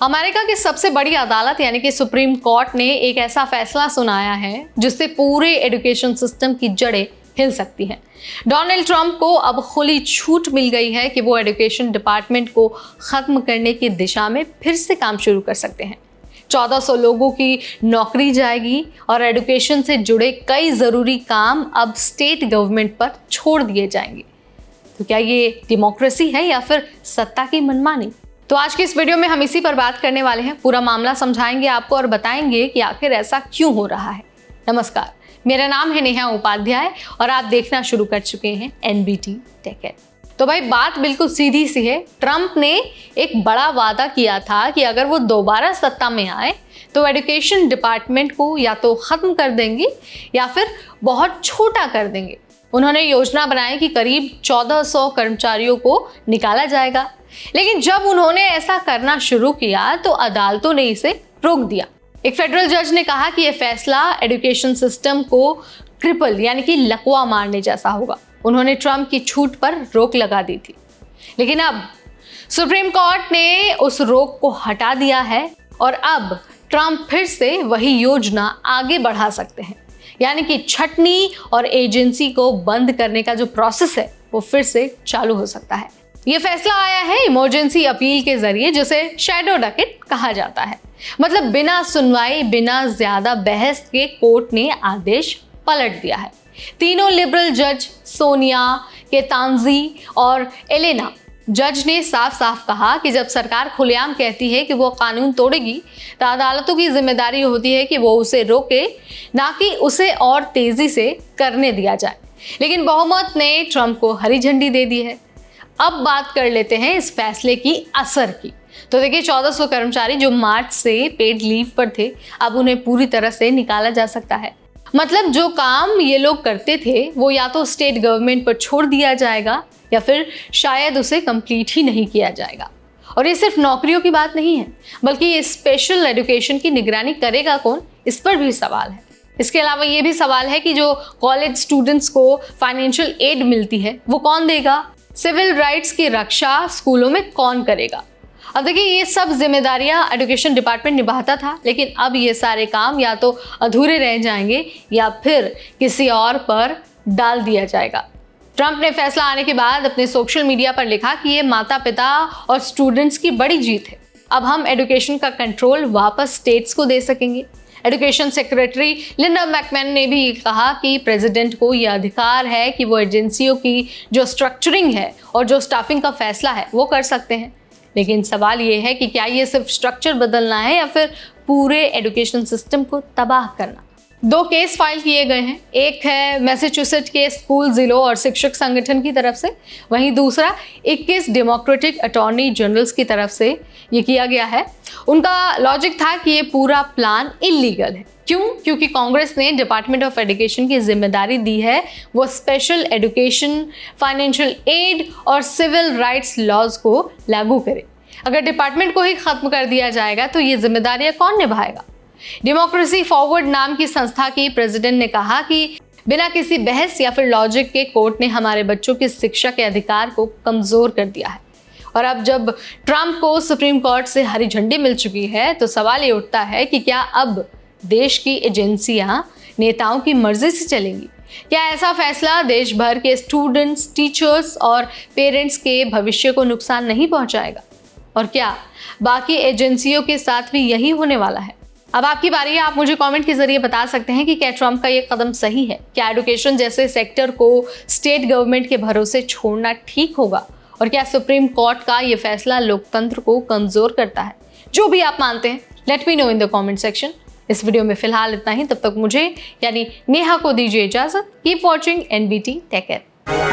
America की सबसे बड़ी अदालत यानी कि सुप्रीम कोर्ट ने एक ऐसा फैसला सुनाया है जिससे पूरे एजुकेशन सिस्टम की जड़ें हिल सकती हैं। डोनाल्ड ट्रंप को अब खुली छूट मिल गई है कि वो एजुकेशन डिपार्टमेंट को खत्म करने की दिशा में फिर से काम शुरू कर सकते हैं। 1400 लोगों की नौकरी जाएगी और एजुकेशन से जुड़े कई ज़रूरी काम अब स्टेट गवर्नमेंट पर छोड़ दिए जाएंगे। तो क्या ये डेमोक्रेसी है या फिर सत्ता की मनमानी? तो आज की इस वीडियो में हम इसी पर बात करने वाले हैं। पूरा मामला समझाएंगे आपको और बताएंगे कि आखिर ऐसा क्यों हो रहा है। नमस्कार, मेरा नाम है नेहा उपाध्याय और आप देखना शुरू कर चुके हैं एनबीटी टेक एड। तो भाई बात बिल्कुल सीधी सी है। ट्रंप ने एक बड़ा वादा किया था कि अगर वो दोबारा सत्ता में आए तो एजुकेशन डिपार्टमेंट को या तो खत्म कर देंगे या फिर बहुत छोटा कर देंगे। उन्होंने योजना बनाई कि करीब 1400 कर्मचारियों को निकाला जाएगा, लेकिन जब उन्होंने ऐसा करना शुरू किया तो अदालतों ने इसे रोक दिया। एक फेडरल जज ने कहा कि यह फैसला एजुकेशन सिस्टम को क्रिपल यानी कि लकवा मारने जैसा होगा। उन्होंने ट्रंप की छूट पर रोक लगा दी थी, लेकिन अब सुप्रीम कोर्ट ने उस रोक को हटा दिया है और अब ट्रंप फिर से वही योजना आगे बढ़ा सकते हैं, यानी कि छटनी और एजेंसी को बंद करने का जो प्रोसेस है वो फिर से चालू हो सकता है। ये फैसला आया है इमरजेंसी अपील के जरिए, जिसे शैडो डकेट कहा जाता है। मतलब बिना सुनवाई, बिना ज्यादा बहस के कोर्ट ने आदेश पलट दिया है। तीनों लिबरल जज सोनिया, केतांजी और एलेना जज ने साफ साफ कहा कि जब सरकार खुलेआम कहती है कि वो कानून तोड़ेगी तो अदालतों की जिम्मेदारी होती है कि वो उसे रोके, ना कि उसे और तेजी से करने दिया जाए। लेकिन बहुमत ने ट्रंप को हरी झंडी दे दी है। अब बात कर लेते हैं इस फैसले की असर की। तो देखिए, 1400 कर्मचारी जो मार्च से पेड लीव पर थे, अब उन्हें पूरी तरह से निकाला जा सकता है। मतलब जो काम ये लोग करते थे वो या तो स्टेट गवर्नमेंट पर छोड़ दिया जाएगा या फिर शायद उसे कंप्लीट ही नहीं किया जाएगा। और ये सिर्फ नौकरियों की बात नहीं है, बल्कि ये स्पेशल एजुकेशन की निगरानी करेगा कौन, इस पर भी सवाल है। इसके अलावा ये भी सवाल है कि जो कॉलेज स्टूडेंट्स को फाइनेंशियल एड मिलती है वो कौन देगा, सिविल राइट्स की रक्षा स्कूलों में कौन करेगा। अब देखिए, ये सब जिम्मेदारियां एजुकेशन डिपार्टमेंट निभाता था, लेकिन अब ये सारे काम या तो अधूरे रह जाएंगे या फिर किसी और पर डाल दिया जाएगा। ट्रंप ने फैसला आने के बाद अपने सोशल मीडिया पर लिखा कि ये माता पिता और स्टूडेंट्स की बड़ी जीत है। अब हम एजुकेशन का कंट्रोल वापस स्टेट्स को दे सकेंगे। एजुकेशन सेक्रेटरी लिंडा मैकमैन ने भी कहा कि प्रेसिडेंट को यह अधिकार है कि वो एजेंसियों की जो स्ट्रक्चरिंग है और जो स्टाफिंग का फैसला है वो कर सकते हैं। लेकिन सवाल ये है कि क्या ये सिर्फ स्ट्रक्चर बदलना है या फिर पूरे एजुकेशन सिस्टम को तबाह करना। 2 केस फाइल किए गए हैं। एक है मैसेच्यूसेट्स के स्कूल जिलों और शिक्षक संगठन की तरफ से, वहीं दूसरा 21 डेमोक्रेटिक अटॉर्नी जनरल्स की तरफ से ये किया गया है। उनका लॉजिक था कि ये पूरा प्लान इलीगल है। क्यों? क्योंकि कांग्रेस ने डिपार्टमेंट ऑफ एजुकेशन की जिम्मेदारी दी है वो स्पेशल एजुकेशन, फाइनेंशियल एड और सिविल राइट्स लॉज को लागू करे। अगर डिपार्टमेंट को ही खत्म कर दिया जाएगा तो ये जिम्मेदारियां कौन निभाएगा? डेमोक्रेसी फॉरवर्ड नाम की संस्था की प्रेसिडेंट ने कहा कि बिना किसी बहस या फिर लॉजिक के कोर्ट ने हमारे बच्चों की शिक्षा के अधिकार को कमजोर कर दिया है। और अब जब ट्रंप को सुप्रीम कोर्ट से हरी झंडी मिल चुकी है तो सवाल ये उठता है कि क्या अब देश की एजेंसियां नेताओं की मर्जी से चलेंगी? क्या ऐसा फैसला देश भर के स्टूडेंट्स, टीचर्स और पेरेंट्स के भविष्य को नुकसान नहीं पहुंचाएगा? और क्या बाकी एजेंसियों के साथ भी यही होने वाला है? अब आपकी बारी है। आप मुझे कमेंट के जरिए बता सकते हैं कि क्या ट्रंप का ये कदम सही है? क्या एजुकेशन जैसे सेक्टर को स्टेट गवर्नमेंट के भरोसे छोड़ना ठीक होगा? और क्या सुप्रीम कोर्ट का ये फैसला लोकतंत्र को कमजोर करता है? जो भी आप मानते हैं, let me know in the comment section. इस वीडियो में फिलहाल इतना ही। तब तक मुझे यानी नेहा को दीजिए इजाजत। Keep watching NBT Tech add.